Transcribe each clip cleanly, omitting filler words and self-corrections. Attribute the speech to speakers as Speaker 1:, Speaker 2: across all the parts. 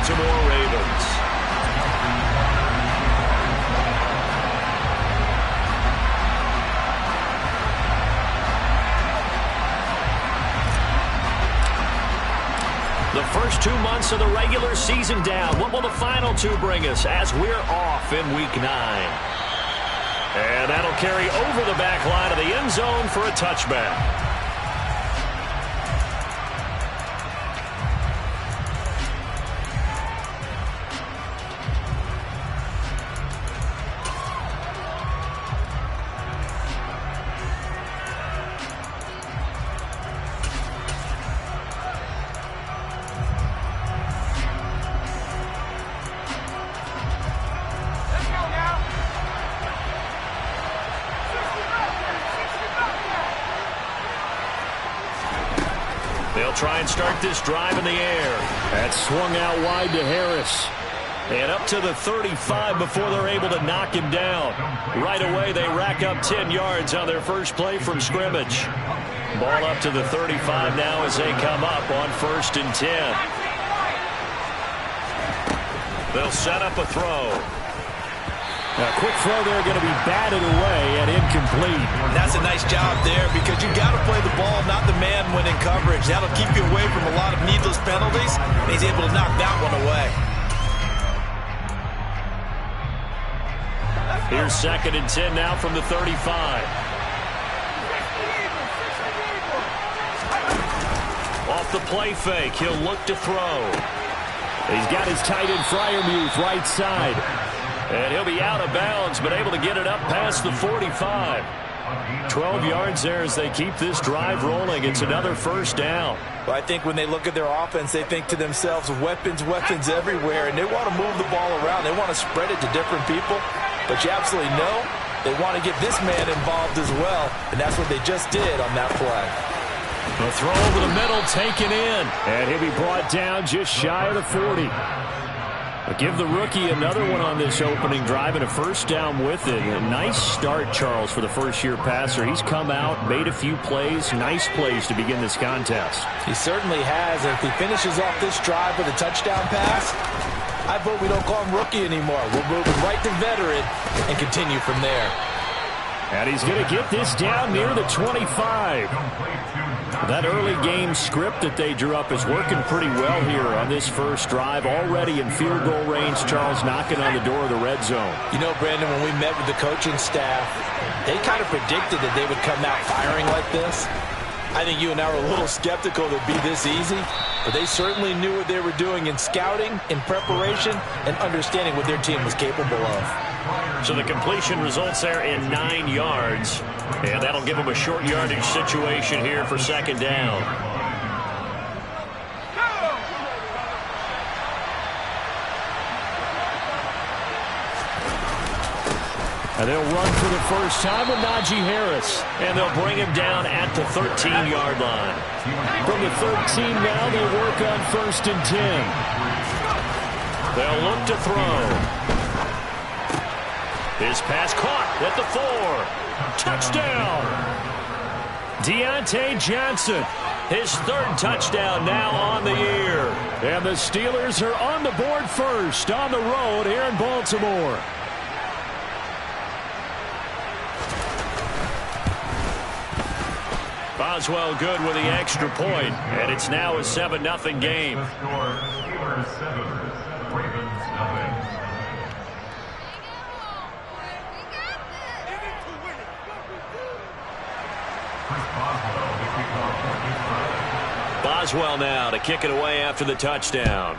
Speaker 1: Baltimore Ravens. The first 2 months of the regular season down. What will the final two bring us as we're off in Week 9? And that'll carry over the back line of the end zone for a touchback. Try and start this drive in the air. That swung out wide to Harris. And up to the 35 before they're able to knock him down. Right away, they rack up 10 yards on their first play from scrimmage. Ball up to the 35 now as they come up on 1st and 10. They'll set up a throw.
Speaker 2: A quick throw there going to be batted away and incomplete.
Speaker 3: That's a nice job there because you got to play the ball, not the man when in coverage. That'll keep you away from a lot of needless penalties, and he's able to knock that one away.
Speaker 1: Here's 2nd and 10 now from the 35. Off the play fake, he'll look to throw.
Speaker 2: He's got his tight end Freiermuth right side.
Speaker 1: And he'll be out of bounds, but able to get it up past the 45. 12 yards there as they keep this drive rolling. It's another first down.
Speaker 3: Well, I think when they look at their offense, they think to themselves, weapons, weapons everywhere, and they want to move the ball around. They want to spread it to different people. But you absolutely know they want to get this man involved as well, and that's what they just did on that play.
Speaker 2: The throw over the middle taken in, and he'll be brought down just shy of the 40. But give the rookie another one on this opening drive and a first down with it. A nice start, Charles, for the first-year passer. He's come out, made a few plays, nice plays to begin this contest.
Speaker 3: He certainly has. And if he finishes off this drive with a touchdown pass, I vote we don't call him rookie anymore. We'll move him right to veteran and continue from there.
Speaker 2: And he's going to get this down near the 25. That early game script that they drew up is working pretty well here on this first drive. Already in field goal range, Charles, knocking on the door of the red zone.
Speaker 3: You know, Brandon, when we met with the coaching staff, they kind of predicted that they would come out firing like this. I think you and I were a little skeptical that it'd be this easy, but they certainly knew what they were doing in scouting, in preparation, and understanding what their team was capable of.
Speaker 1: So the completion results there in 9 yards, and that'll give them a short yardage situation here for 2nd down.
Speaker 2: And they'll run for the first time with Najee Harris.
Speaker 1: And they'll bring him down at the 13-yard line.
Speaker 2: From the 13 now, they work on 1st and 10.
Speaker 1: They'll look to throw. His pass caught at the 4. Touchdown!
Speaker 2: Deontay Johnson.
Speaker 1: His 3rd touchdown now on the year.
Speaker 2: And the Steelers are on the board first on the road here in Baltimore.
Speaker 1: Boswell good with the extra point, and it's now a 7-0 game. Boswell now to kick it away after the touchdown.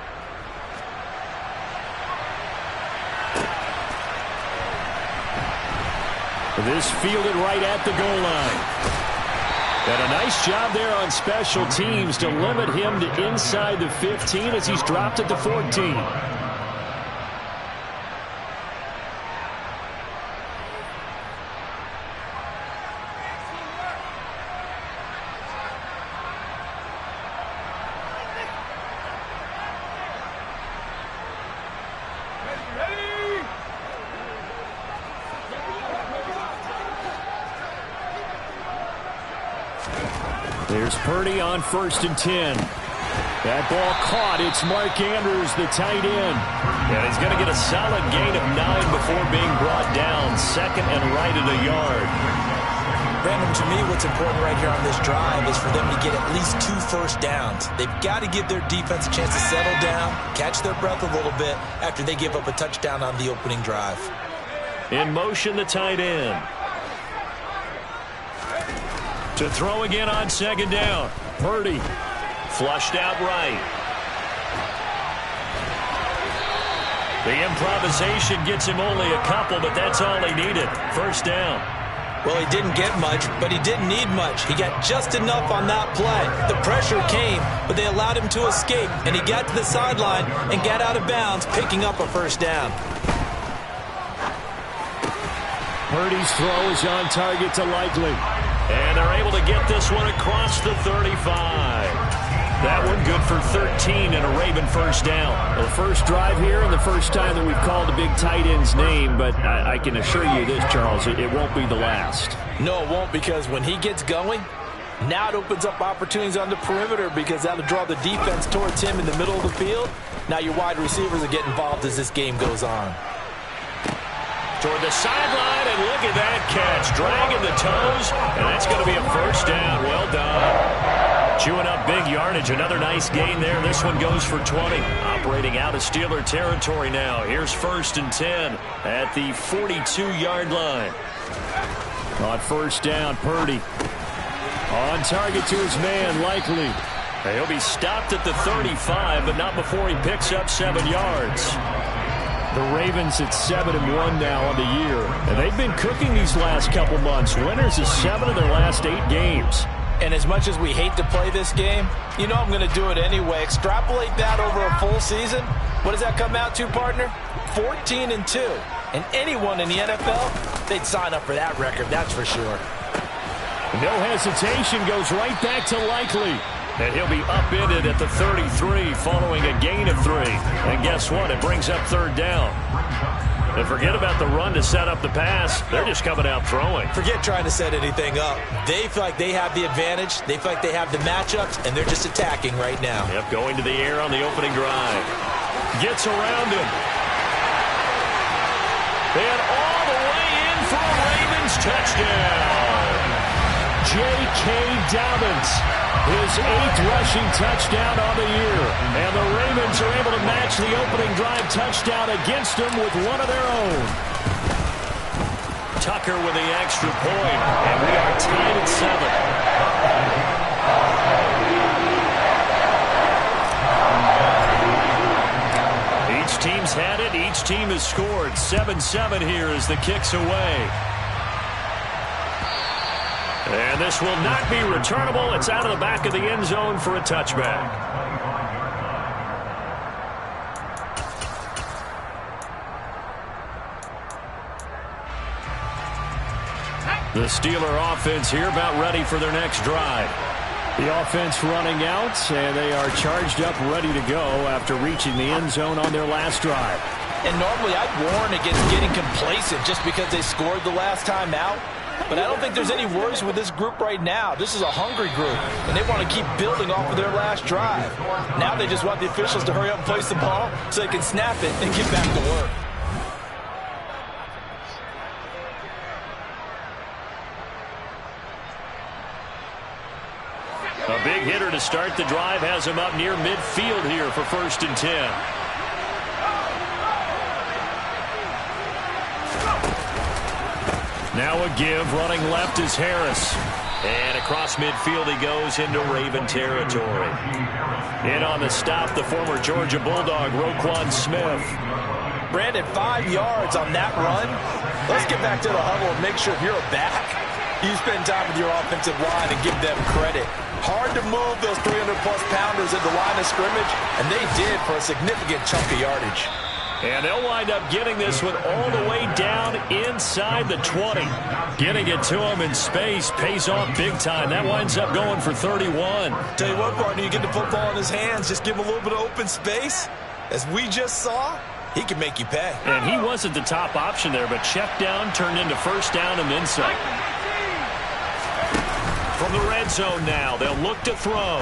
Speaker 2: This fielded right at the goal line. And a nice job there on special teams to limit him to inside the 15 as he's dropped at the 14. There's Purdy on 1st and 10. That ball caught. It's Mark Andrews, the tight end.
Speaker 1: And he's going to get a solid gain of 9 before being brought down. Second and right at a yard.
Speaker 3: Brandon, to me, what's important right here on this drive is for them to get at least 2 first downs. They've got to give their defense a chance to settle down, catch their breath a little bit after they give up a touchdown on the opening drive.
Speaker 1: In motion, the tight end. To throw again on second down. Purdy. Flushed out right. The improvisation gets him only a couple, but that's all he needed. First down.
Speaker 3: Well, he didn't get much, but he didn't need much. He got just enough on that play. The pressure came, but they allowed him to escape, and he got to the sideline and got out of bounds, picking up a first down.
Speaker 2: Purdy's throw is on target to Likely.
Speaker 1: And they're able to get this one across the 35. That one good for 13 and a Raven first down.
Speaker 2: The first drive here and the first time that we've called a big tight end's name, but I can assure you this, Charles, it won't be the last.
Speaker 3: No, it won't, because when he gets going, now it opens up opportunities on the perimeter because that'll draw the defense towards him in the middle of the field. Now your wide receivers will get involved as this game goes on.
Speaker 1: Toward the sideline, and look at that catch. Dragging the toes, and that's going to be a first down. Well done. Chewing up big yardage. Another nice gain there. This one goes for 20. Operating out of Steeler territory now. Here's 1st and 10 at the 42-yard line.
Speaker 2: On first down, Purdy. On target to his man, Likely.
Speaker 1: He'll be stopped at the 35, but not before he picks up 7 yards.
Speaker 2: The Ravens at 7-1 now on the year. And they've been cooking these last couple months. Winners of 7 of their last 8 games.
Speaker 3: And as much as we hate to play this game, you know I'm going to do it anyway. Extrapolate that over a full season. What does that come out to, partner? 14-2. And anyone in the NFL, they'd sign up for that record, that's for sure.
Speaker 2: No hesitation, goes right back to Likely.
Speaker 1: And he'll be upended at the 33 following a gain of 3. And guess what? It brings up 3rd down. And forget about the run to set up the pass. They're just coming out throwing.
Speaker 3: Forget trying to set anything up. They feel like they have the advantage. They feel like they have the matchups, and they're just attacking right now.
Speaker 1: Yep, going to the air on the opening drive. Gets around him. And all the way in for a Ravens touchdown.
Speaker 2: J.K. Dobbins, his 8th rushing touchdown on the year. And the Ravens are able to match the opening drive touchdown against them with one of their own.
Speaker 1: Tucker with the extra point, and we are tied at 7. Each team's had it. Each team has scored. 7-7 here as the kick's away. And this will not be returnable. It's out of the back of the end zone for a touchback. The Steeler offense here about ready for their next drive.
Speaker 2: The offense running out, and they are charged up, ready to go after reaching the end zone on their last drive.
Speaker 3: And normally I'd warn against getting complacent just because they scored the last time out. But I don't think there's any worries with this group right now. This is a hungry group, and they want to keep building off of their last drive. Now they just want the officials to hurry up and place the ball so they can snap it and get back to work.
Speaker 1: A big hitter to start the drive has him up near midfield here for 1st and 10. Now a give, running left is Harris. And across midfield he goes into Raven territory. In on the stop, the former Georgia Bulldog, Roquan Smith.
Speaker 3: Brandon, 5 yards on that run. Let's get back to the huddle and make sure you're back. You spend time with your offensive line and give them credit. Hard to move those 300-plus pounders at the line of scrimmage, and they did for a significant chunk of yardage.
Speaker 1: And they'll wind up getting this one all the way down inside the 20. Getting it to him in space pays off big time. That winds up going for 31.
Speaker 3: Tell you what, partner, you get the football in his hands, just give him a little bit of open space. As we just saw, he can make you pay.
Speaker 1: And he wasn't the top option there, but check down turned into first down and then some. From the red zone now, they'll look to throw.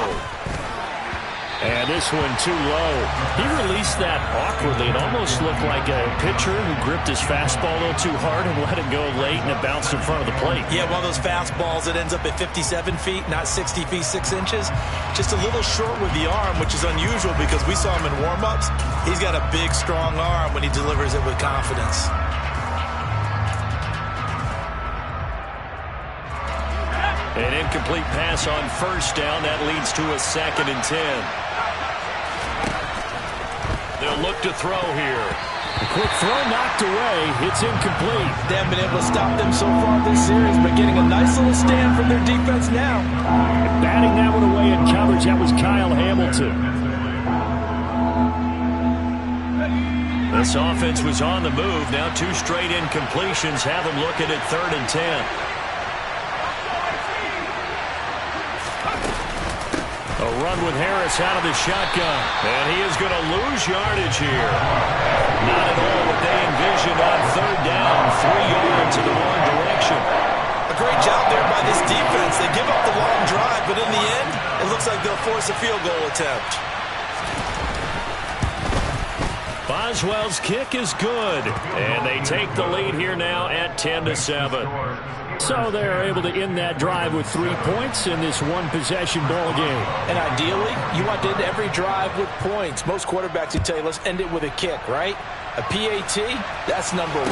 Speaker 2: And this one too low. He released that awkwardly. It almost looked like a pitcher who gripped his fastball a little too hard and let it go late, and it bounced in front of the plate.
Speaker 3: Yeah, one of those fastballs that ends up at 57 feet, not 60 feet, 6 inches. Just a little short with the arm, which is unusual because we saw him in warm-ups. He's got a big, strong arm when he delivers it with confidence.
Speaker 1: An incomplete pass on first down. That leads to a 2nd and 10. They'll look to throw here.
Speaker 2: A quick throw knocked away. It's incomplete.
Speaker 3: They haven't been able to stop them so far this series, but getting a nice little stand from their defense now.
Speaker 2: And batting that one away in coverage, that was Kyle Hamilton.
Speaker 1: This offense was on the move. Now 2 straight incompletions have them looking at 3rd and 10. A run with Harris out of the shotgun. And he is going to lose yardage here. Not at all what they envisioned on 3rd down. 3 yards in the wrong direction.
Speaker 3: A great job there by this defense. They give up the long drive, but in the end, it looks like they'll force a field goal attempt.
Speaker 1: Boswell's kick is good. And they take the lead here now at 10-7.
Speaker 2: So they're able to end that drive with 3 points in this one-possession ball game.
Speaker 3: And ideally, you want to end every drive with points. Most quarterbacks would tell you, let's end it with a kick, right? A PAT, that's number 1.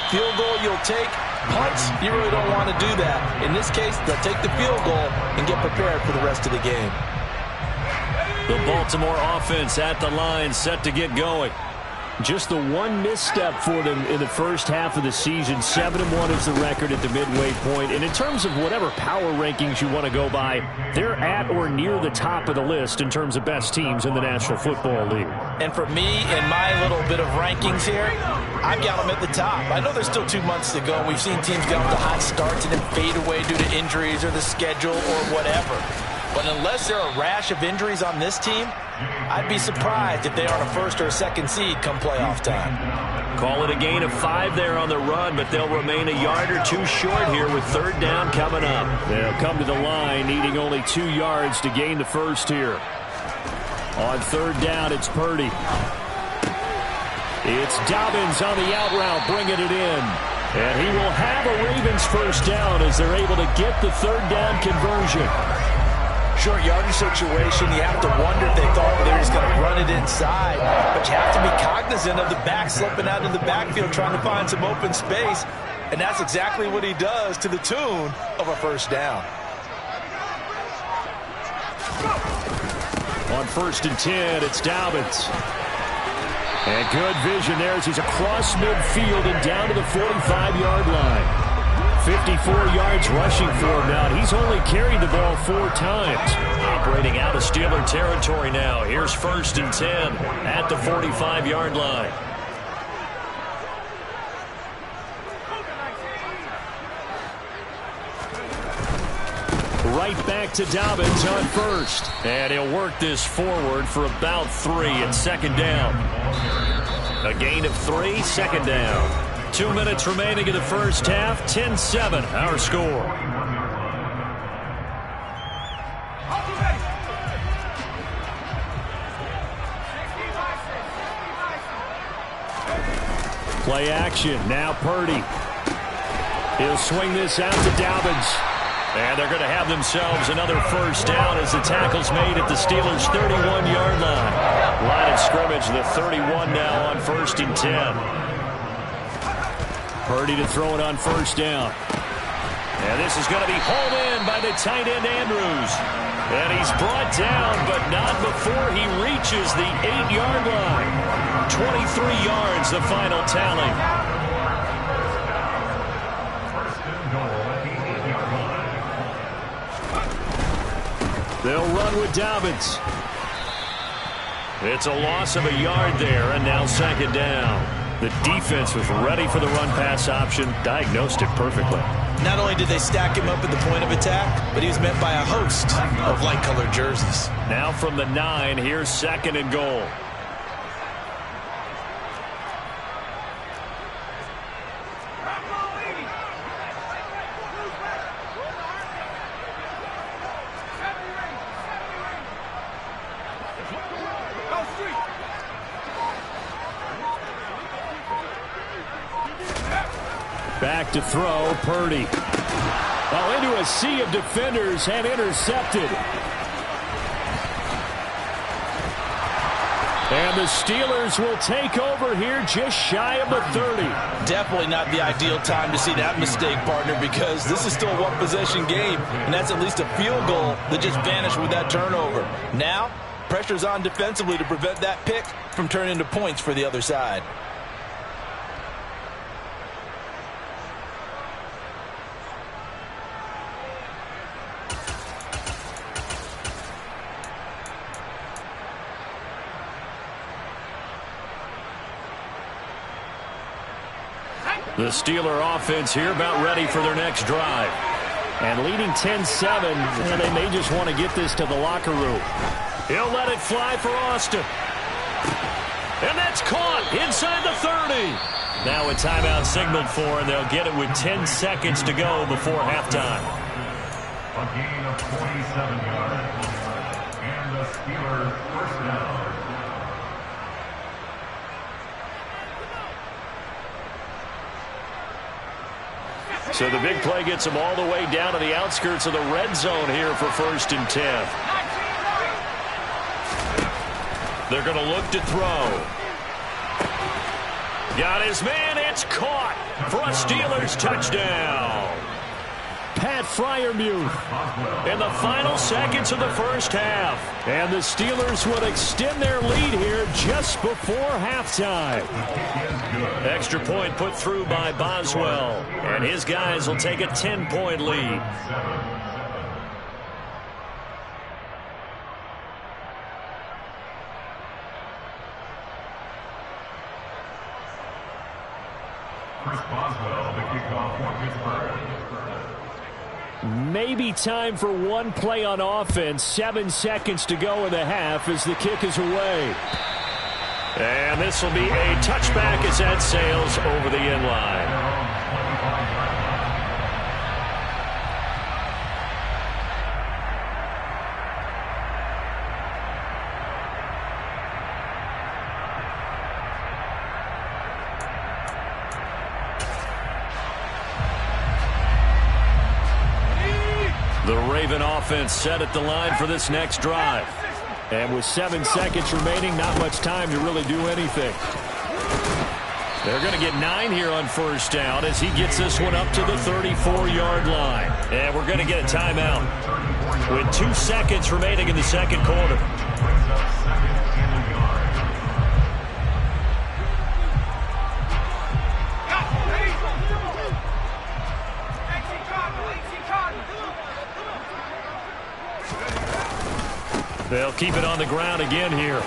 Speaker 3: Field goal you'll take. Punts, you really don't want to do that. In this case, they'll take the field goal and get prepared for the rest of the game.
Speaker 1: The Baltimore offense at the line, set to get going.
Speaker 2: Just the one misstep for them in the first half of the season. 7-1 is the record at the midway point. And in terms of whatever power rankings you want to go by, they're at or near the top of the list in terms of best teams in the National Football League.
Speaker 3: And for me, in my little bit of rankings here, I've got them at the top. I know there's still 2 months to go. We've seen teams get off to hot starts and then fade away due to injuries or the schedule or whatever. But unless there are a rash of injuries on this team, I'd be surprised if they aren't a 1st or a 2nd seed come playoff time.
Speaker 1: Call it a gain of 5 there on the run, but they'll remain a yard or 2 short here with 3rd down coming up.
Speaker 2: They'll come to the line needing only 2 yards to gain the first here. On 3rd down, it's Purdy. It's Dobbins on the out route, bringing it in. And he will have a Ravens first down as they're able to get the 3rd down conversion.
Speaker 3: Short yardage situation, you have to wonder if they thought they were just going to run it inside. But you have to be cognizant of the back slipping out of the backfield trying to find some open space. And that's exactly what he does to the tune of a first down.
Speaker 2: On 1st and 10, it's Dobbins. And good vision there as he's across midfield and down to the 45-yard line. 54 yards rushing for him now. He's only carried the ball 4 times.
Speaker 1: Operating out of Steeler territory now. Here's 1st and 10 at the 45-yard line.
Speaker 2: Right back to Dobbins on 1st.
Speaker 1: And he'll work this forward for about 3 and 2nd down. A gain of 3, 2nd down. 2 minutes remaining in the first half. 10-7, our score.
Speaker 2: Play action. Now Purdy. He'll swing this out to Dobbins.
Speaker 1: And they're going to have themselves another first down as the tackle's made at the Steelers' 31-yard line. Line of scrimmage, the 31 now on 1st and 10.
Speaker 2: Purdy to throw it on 1st down.
Speaker 1: And this is going to be hauled in by the tight end Andrews. And he's brought down, but not before he reaches the 8-yard line. 23 yards, the final tally.
Speaker 2: They'll run with Dobbins.
Speaker 1: It's a loss of a yard there, and now 2nd down.
Speaker 2: The defense was ready for the run-pass option, diagnosed it perfectly.
Speaker 3: Not only did they stack him up at the point of attack, but he was met by a host of light-colored jerseys.
Speaker 1: Now from the 9, here's 2nd and goal.
Speaker 2: Back to throw, Purdy. Oh, into a sea of defenders and intercepted. And the Steelers will take over here just shy of the 30.
Speaker 3: Definitely not the ideal time to see that mistake, partner, because this is still a one-possession game, and that's at least a field goal that just vanished with that turnover. Now, pressure's on defensively to prevent that pick from turning into points for the other side.
Speaker 2: The Steeler offense here about ready for their next drive. And leading 10-7, and they may just want to get this to the locker room. He'll let it fly for Austin. And that's caught inside the 30. Now a timeout signaled for, and they'll get it with 10 seconds to go before halftime.
Speaker 4: A gain of 27 yards. And the Steelers first down.
Speaker 1: So the big play gets them all the way down to the outskirts of the red zone here for 1st and 10. They're going to look to throw. Got his man. It's caught for a Steelers touchdown.
Speaker 2: Pat Freiermuth in the final seconds of the first half. And the Steelers would extend their lead here just before halftime.
Speaker 1: Extra point put through by Boswell. And his guys will take a 10-point lead.
Speaker 4: Chris Boswell, the kickoff for Pittsburgh.
Speaker 2: Maybe time for one play on offense. 7 seconds to go in the half as the kick is away.
Speaker 1: And this will be a touchback as that sails over the end line. The Raven offense set at the line for this next drive.
Speaker 2: And with 7 seconds remaining, not much time to really do anything.
Speaker 1: They're going to get 9 here on first down as he gets this one up to the 34-yard line. And we're going to get a timeout with 2 seconds remaining in the second quarter. They'll keep it on the ground again here.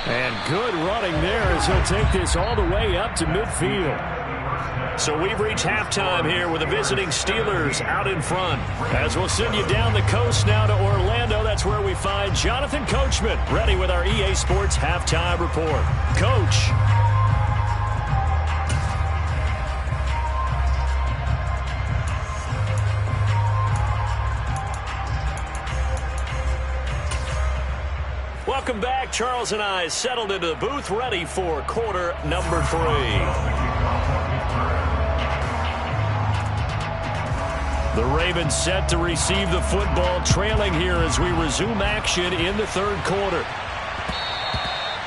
Speaker 2: And good running there as he'll take this all the way up to midfield.
Speaker 1: So we've reached halftime here with the visiting Steelers out in front. As we'll send you down the coast now to Orlando, that's where we find Jonathan Coachman, ready with our EA Sports Halftime Report. Coach. Welcome back. Charles and I settled into the booth, ready for quarter number 3. The Ravens set to receive the football, trailing here as we resume action in the third quarter.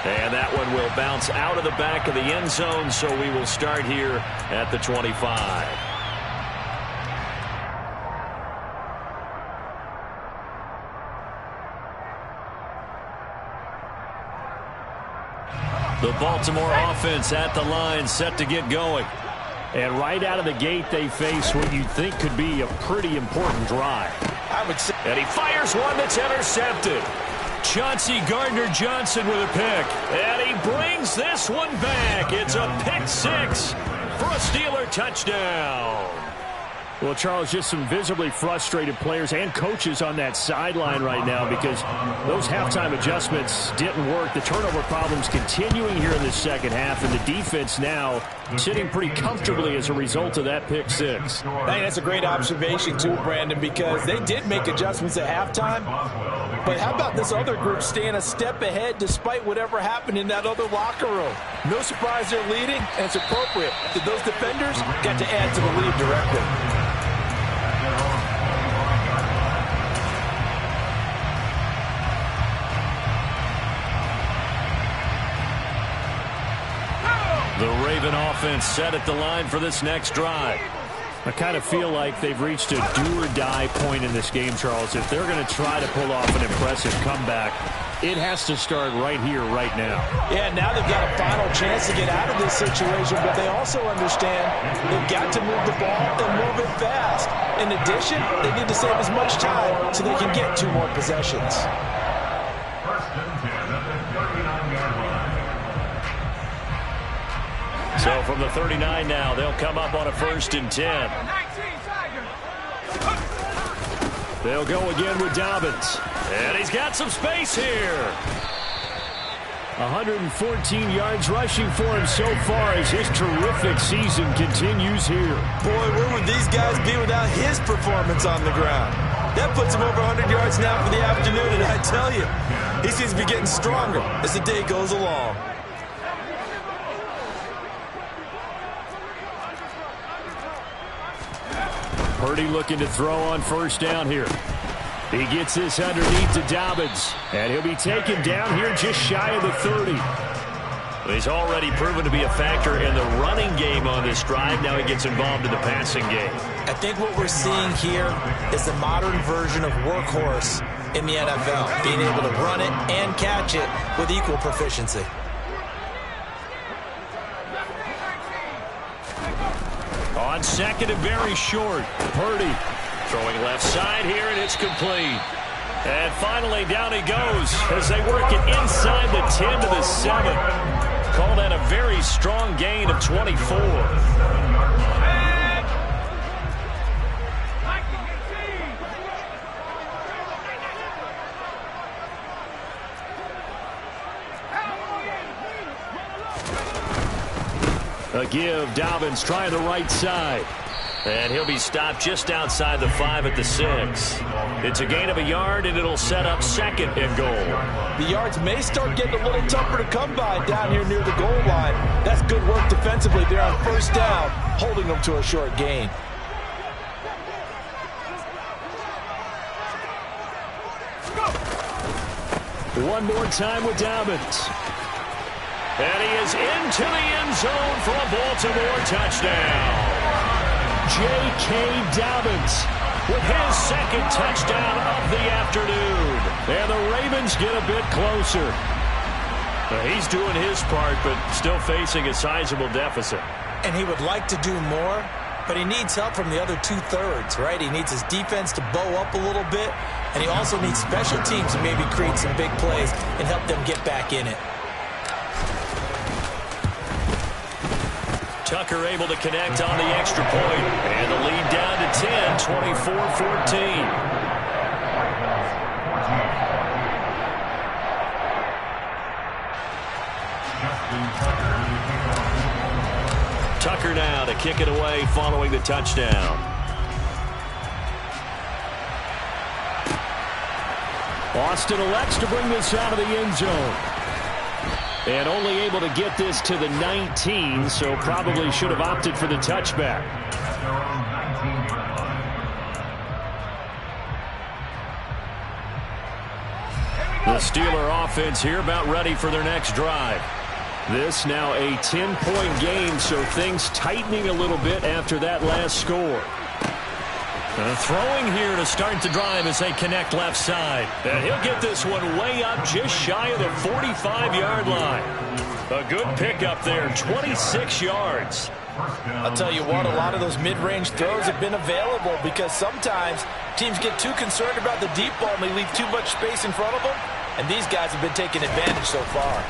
Speaker 1: And that one will bounce out of the back of the end zone, so we will start here at the 25. The Baltimore offense at the line, set to get going.
Speaker 2: And right out of the gate, they face what you'd think could be a pretty important drive.
Speaker 3: I would say.
Speaker 1: And he fires one that's intercepted. Chauncey Gardner-Johnson with a pick. And he brings this one back. It's a pick 6 for a Steeler touchdown.
Speaker 2: Well, Charles, just some visibly frustrated players and coaches on that sideline right now because those halftime adjustments didn't work. The turnover problems continuing here in the second half, and the defense now sitting pretty comfortably as a result of that pick six.
Speaker 3: I think that's a great observation, too, Brandon, because they did make adjustments at halftime. But how about this other group staying a step ahead despite whatever happened in that other locker room? No surprise they're leading, and it's appropriate that those defenders got to add to the lead directly.
Speaker 1: The Raven offense set at the line for this next drive.
Speaker 2: I kind of feel like they've reached a do-or-die point in this game, Charles. If they're going to try to pull off an impressive comeback, it has to start right here, right now.
Speaker 3: Yeah, now they've got a final chance to get out of this situation, but they also understand they've got to move the ball and move it fast. In addition, they need to save as much time so they can get 2 more possessions.
Speaker 4: First and 10 at the 39-yard line.
Speaker 1: So from the 39 now, they'll come up on a 1st and 10.
Speaker 2: They'll go again with Dobbins.
Speaker 1: And he's got some space here.
Speaker 2: 114 yards rushing for him so far as his terrific season continues here.
Speaker 3: Boy, where would these guys be without his performance on the ground? That puts him over 100 yards now for the afternoon, and I tell you, he seems to be getting stronger as the day goes along.
Speaker 2: Purdy looking to throw on 1st down here. He gets this underneath to Dobbins, and he'll be taken down here just shy of the 30.
Speaker 1: He's already proven to be a factor in the running game on this drive. Now he gets involved in the passing game.
Speaker 3: I think what we're seeing here is the modern version of workhorse in the NFL, being able to run it and catch it with equal proficiency.
Speaker 1: On 2nd and very short, Purdy throwing left side here, and it's complete. And finally, down he goes as they work it inside the 10 to the 7. Call that a very strong gain of 24.
Speaker 2: A give, Dobbins trying the right side.
Speaker 1: And he'll be stopped just outside the 5 at the 6. It's a gain of a yard, and it'll set up 2nd and goal.
Speaker 3: The yards may start getting a little tougher to come by down here near the goal line. That's good work defensively there on 1st down, holding them to a short gain.
Speaker 2: One more time with Dobbins.
Speaker 1: And he is into the end zone for a Baltimore touchdown.
Speaker 2: J.K. Dobbins
Speaker 1: with his 2nd touchdown of the afternoon.
Speaker 2: And the Ravens get a bit closer.
Speaker 1: He's doing his part, but still facing a sizable deficit.
Speaker 3: And he would like to do more, but he needs help from the other 2/3, right? He needs his defense to bow up a little bit, and he also needs special teams to maybe create some big plays and help them get back in it.
Speaker 1: Tucker able to connect on the extra point, and the lead down to 10, 24-14. Tucker now to kick it away following the touchdown.
Speaker 2: Austin elects to bring this out of the end zone. And only able to get this to the 19, so probably should have opted for the touchback.
Speaker 1: The Steeler offense here about ready for their next drive.
Speaker 2: This now a 10-point game, so things tightening a little bit after that last score.
Speaker 1: Throwing here to start the drive as they connect left side. And he'll get this one way up just shy of the 45-yard line. A good pickup there, 26 yards.
Speaker 3: I'll tell you what, a lot of those mid-range throws have been available because sometimes teams get too concerned about the deep ball and they leave too much space in front of them. And these guys have been taking advantage so far.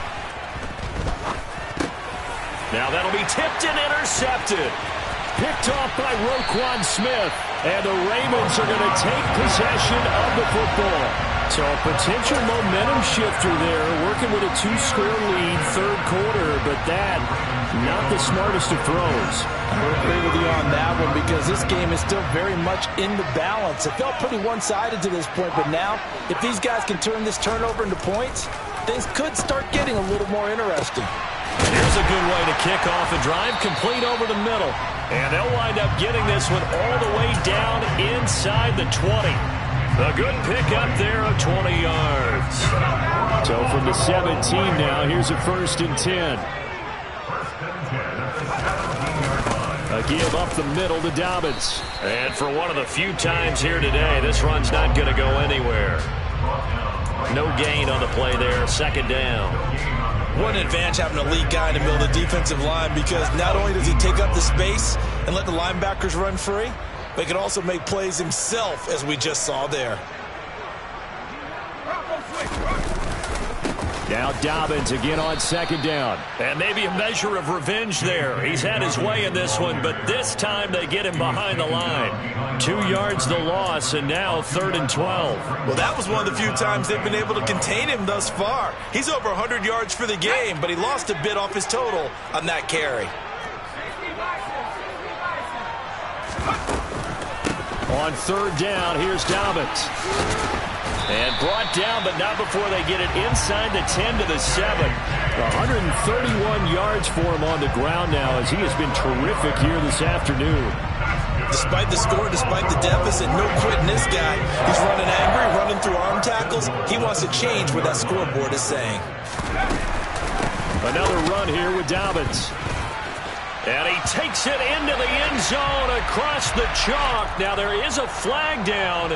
Speaker 1: Now that'll be tipped and intercepted.
Speaker 2: picked off by Roquan Smith. And the Ravens are going to take possession of the football. So a potential momentum shifter there, working with a 2-score lead, third quarter, but that, not the smartest of throws.
Speaker 3: I agree with you on that one because this game is still very much in the balance. It felt pretty one-sided to this point, but now, if these guys can turn this turnover into points, things could start getting a little more interesting.
Speaker 1: Here's a good way to kick off a drive, complete over the middle. And they'll wind up getting this one all the way down inside the 20. A good pickup there of 20 yards.
Speaker 2: So from the 17 now, here's a 1st and 10. A give up the middle to Dobbins.
Speaker 1: And for one of the few times here today, this run's not going to go anywhere. No gain on the play there, 2nd down.
Speaker 3: What an advantage having a lead guy in the middle of the defensive line, because not only does he take up the space and let the linebackers run free, but he can also make plays himself, as we just saw there.
Speaker 2: Now Dobbins again on 2nd down.
Speaker 1: And maybe a measure of revenge there. He's had his way in this one, but this time they get him behind the line.
Speaker 2: 2 yards the loss, and now 3rd and 12.
Speaker 3: Well, that was one of the few times they've been able to contain him thus far. He's over 100 yards for the game, but he lost a bit off his total on that carry.
Speaker 2: On 3rd down, here's Dobbins.
Speaker 1: And brought down, but not before they get it inside the 10 to the 7.
Speaker 2: 131 yards for him on the ground now, as he has been terrific here this afternoon.
Speaker 3: Despite the score, despite the deficit, no quitting this guy. He's running angry, running through arm tackles. He wants to change what that scoreboard is saying.
Speaker 2: Another run here with Dobbins.
Speaker 1: And he takes it into the end zone across the chalk. Now there is a flag down,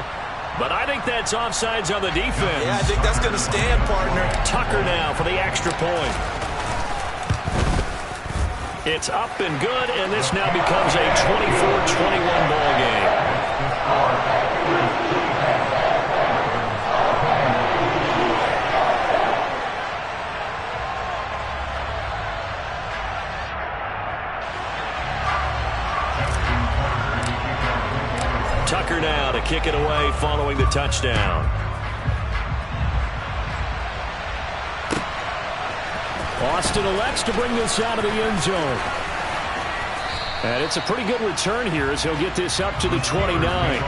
Speaker 1: but I think that's offsides on the defense.
Speaker 3: Yeah, I think that's going to stand, partner.
Speaker 1: Tucker now for the extra point. It's up and good, and this now becomes a 24-21 ball game. Tucker now to kick it away following the touchdown.
Speaker 2: Austin elects to bring this out of the end zone. And it's a pretty good return here as he'll get this up to the 29.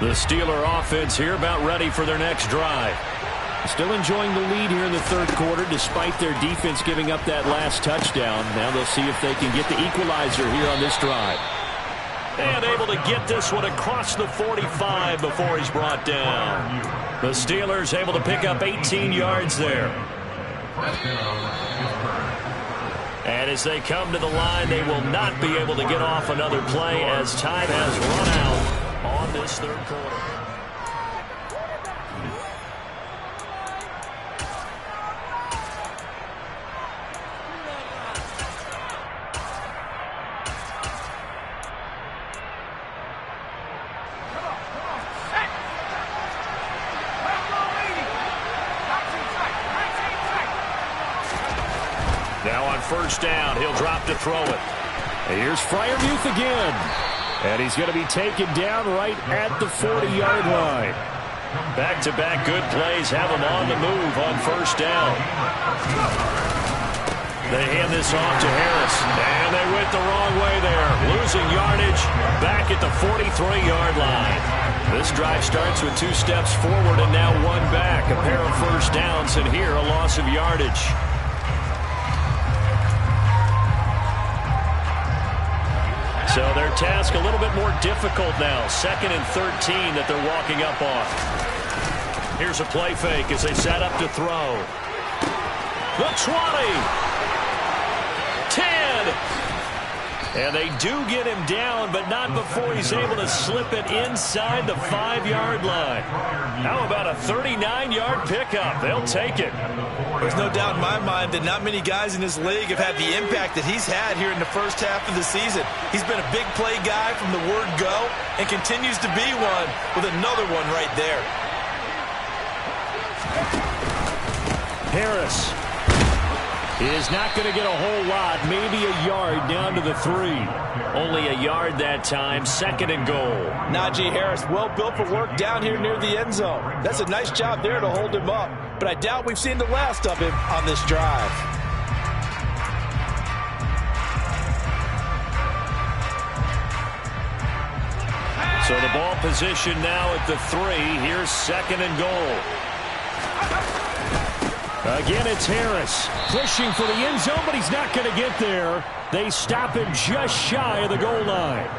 Speaker 1: The Steeler offense here about ready for their next drive.
Speaker 2: Still enjoying the lead here in the third quarter despite their defense giving up that last touchdown. Now they'll see if they can get the equalizer here on this drive.
Speaker 1: And able to get this one across the 45 before he's brought down. The Steelers able to pick up 18 yards there. And as they come to the line, they will not be able to get off another play as time has run out on this third quarter. Now on first down, he'll drop to throw it.
Speaker 2: And here's Freiermuth again. And he's going to be taken down right at the 40-yard line.
Speaker 1: Back-to-back good plays have him on the move on first down. They hand this off to Harris. And they went the wrong way there. Losing yardage back at the 43-yard line. This drive starts with 2 steps forward and now 1 back. A pair of first downs, and here a loss of yardage. So their task a little bit more difficult now. 2nd and 13 that they're walking up on. Here's a play fake as they set up to throw. The 20. 10. And they do get him down, but not before he's able to slip it inside the 5-yard line. How about a 39-yard pickup? They'll take it.
Speaker 3: There's no doubt in my mind that not many guys in this league have had the impact that he's had here in the first half of the season. He's been a big play guy from the word go and continues to be one with another one right there.
Speaker 1: Harris is not going to get a whole lot, maybe a yard down to the 3. Only a yard that time, 2nd and goal.
Speaker 3: Najee Harris, well built for work down here near the end zone. That's a nice job there to hold him up, but I doubt we've seen the last of him on this drive.
Speaker 1: So the ball position now at the 3. Here's 2nd and goal. Again, it's Harris pushing for the end zone, but he's not going to get there. They stop him just shy of the goal line.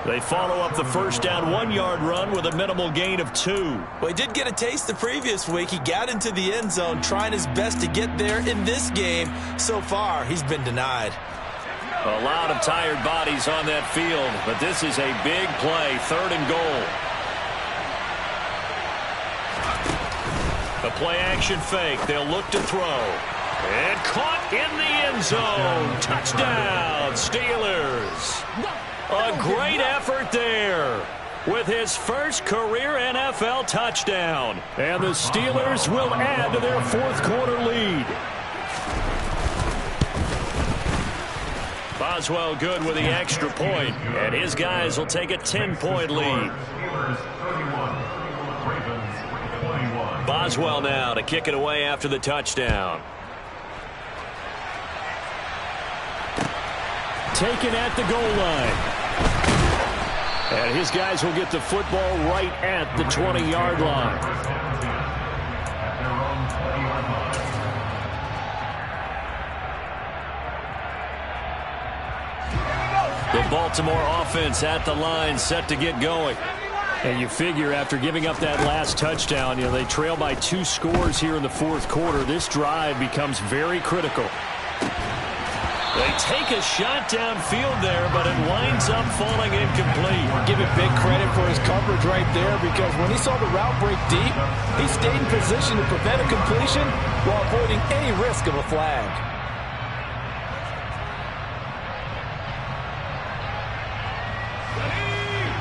Speaker 1: They follow up the first down 1-yard run with a minimal gain of 2.
Speaker 3: Well, he did get a taste the previous week. He got into the end zone trying his best to get there in this game. So far, he's been denied.
Speaker 1: A lot of tired bodies on that field, but this is a big play, 3rd and goal. The play-action fake. They'll look to throw. And caught in the end zone. Touchdown, Steelers. A great effort there with his first career NFL touchdown. And the Steelers will add to their 4th quarter lead. Boswell good with the extra point, and his guys will take a 10-point lead. Boswell now to kick it away after the touchdown. Taken at the goal line. And his guys will get the football right at the 20-yard line. The Baltimore offense at the line, set to get going. And you figure after giving up that last touchdown, they trail by 2 scores here in the 4th quarter. This drive becomes very critical. They take a shot downfield there, but it winds up falling incomplete.
Speaker 3: Give him big credit for his coverage right there, because when he saw the route break deep, he stayed in position to prevent a completion while avoiding any risk of a flag.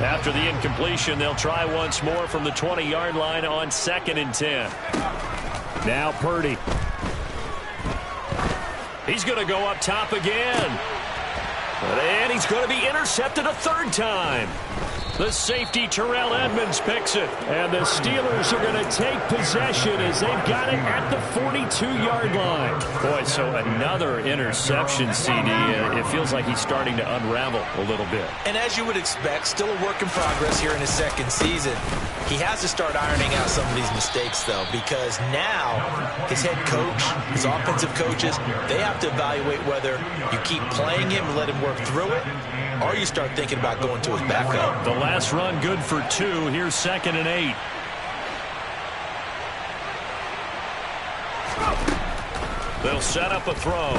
Speaker 1: After the incompletion, they'll try once more from the 20-yard line on 2nd and 10. Now Purdy. He's going to go up top again. And he's going to be intercepted a 3rd time. The safety, Terrell Edmonds, picks it. And the Steelers are going to take possession as they've got it at the 42-yard line. Boy, so another interception, CD. It feels like he's starting to unravel a little bit.
Speaker 3: And as you would expect, still a work in progress here in his 2nd season. He has to start ironing out some of these mistakes, though, because now his head coach, his offensive coaches, they have to evaluate whether you keep playing him and let him work through it, or you start thinking about going to his backup.
Speaker 1: The last run good for 2. Here's 2nd and 8. They'll set up a throw.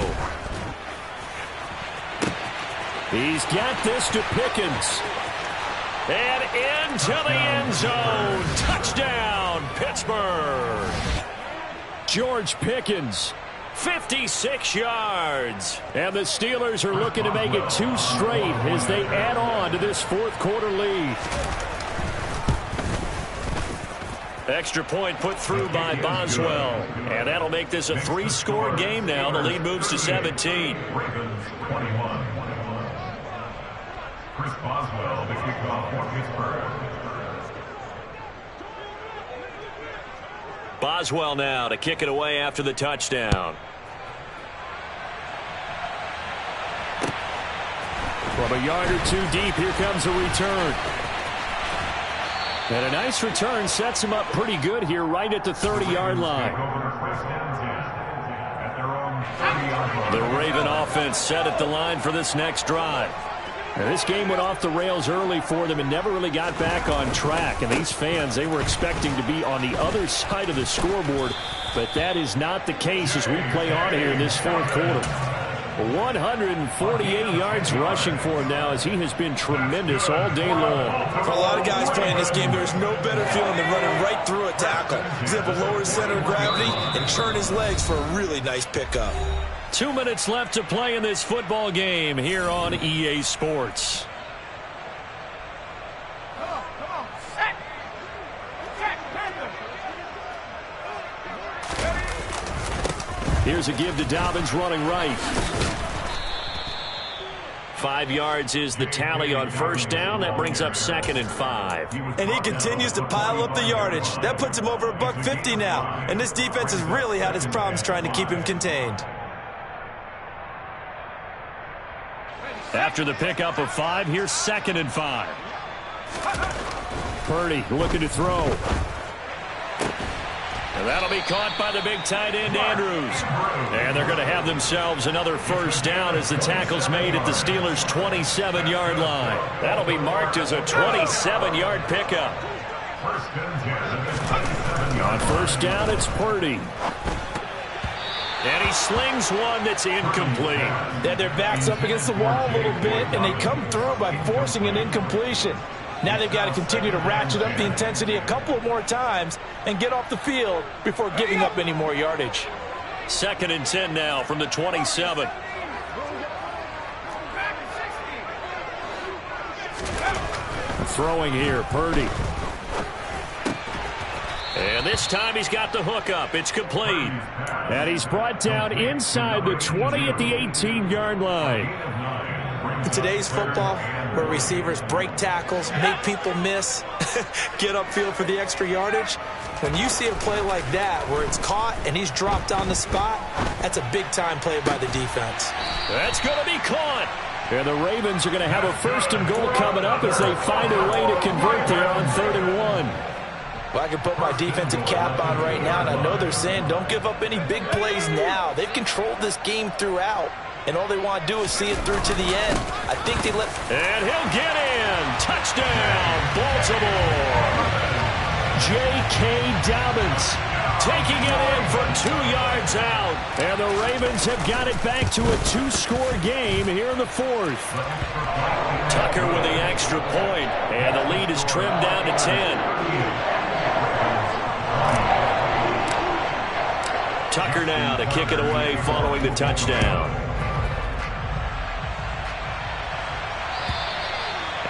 Speaker 1: He's got this to Pickens. And into the end zone. Touchdown, Pittsburgh. George Pickens. 56 yards. And the Steelers are looking to make it 2 straight as they add on to this 4th quarter lead. Extra point put through by Boswell. And that'll make this a 3-score game now. The lead moves to 17.
Speaker 4: Ravens 21. Chris Boswell, the kickoff for Pittsburgh.
Speaker 1: Boswell now to kick it away after the touchdown. From a yard or 2 deep, here comes a return. And a nice return sets him up pretty good here right at the 30-yard line. The Raven offense set at the line for this next drive. Now, this game went off the rails early for them and never really got back on track. And these fans, they were expecting to be on the other side of the scoreboard. But that is not the case as we play on here in this 4th quarter.
Speaker 2: 148 yards rushing for him now, as he has been tremendous all day long.
Speaker 3: For a lot of guys playing this game, there's no better feeling than running right through a tackle. He's able to lower his center of gravity and turn his legs for a really nice pickup.
Speaker 2: 2 minutes left to play in this football game here on EA Sports. Here's a give to Dobbins running right. 5 yards is the tally on first down. That brings up 2nd and 5.
Speaker 3: And he continues to pile up the yardage. That puts him over $150 now. And this defense has really had its problems trying to keep him contained.
Speaker 2: After the pickup of 5, here's 2nd and 5. Purdy looking to throw. And that'll be caught by the big tight end, Andrews. And they're going to have themselves another first down as the tackle's made at the Steelers' 27-yard line. That'll be marked as a 27-yard pickup. On first down, it's Purdy. And he slings one that's incomplete.
Speaker 3: Yeah, their back's up against the wall a little bit, and they come through by forcing an incompletion. Now they've got to continue to ratchet up the intensity a couple more times and get off the field before giving up any more yardage.
Speaker 2: 2nd and 10 now from the 27. Throwing here, Purdy. And this time he's got the hook up. It's complete. And he's brought down inside the 20 at the 18-yard line.
Speaker 3: In today's football, where receivers break tackles, make people miss, get upfield for the extra yardage, when you see a play like that where it's caught and he's dropped on the spot, that's a big-time play by the defense.
Speaker 2: That's going to be caught. And the Ravens are going to have a 1st and goal coming up as they find a way to convert there on 3rd and 1.
Speaker 3: Well, I can put my defensive cap on right now, and I know they're saying don't give up any big plays now. They've controlled this game throughout, and all they want to do is see it through to the end. I think they let...
Speaker 2: And he'll get in. Touchdown, Baltimore. J.K. Dobbins taking it in for 2 yards out. And the Ravens have got it back to a 2-score game here in the 4th. Tucker with the extra point, and the lead is trimmed down to 10. Tucker now to kick it away following the touchdown.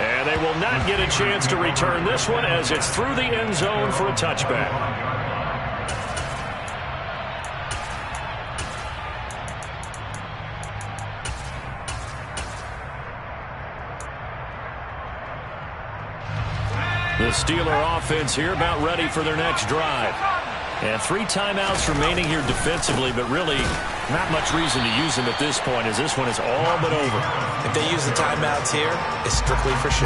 Speaker 2: And they will not get a chance to return this one as it's through the end zone for a touchback. The Steeler offense here about ready for their next drive. And 3 timeouts remaining here defensively, but really not much reason to use them at this point as this one is all but over.
Speaker 3: If they use the timeouts here, it's strictly for show.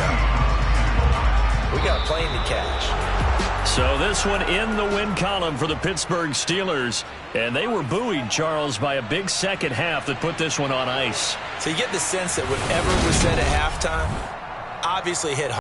Speaker 3: We got a plane to catch.
Speaker 2: So this one in the win column for the Pittsburgh Steelers. And they were buoyed, Charles, by a big second half that put this one on ice.
Speaker 3: So you get the sense that whatever was said at halftime obviously hit hard.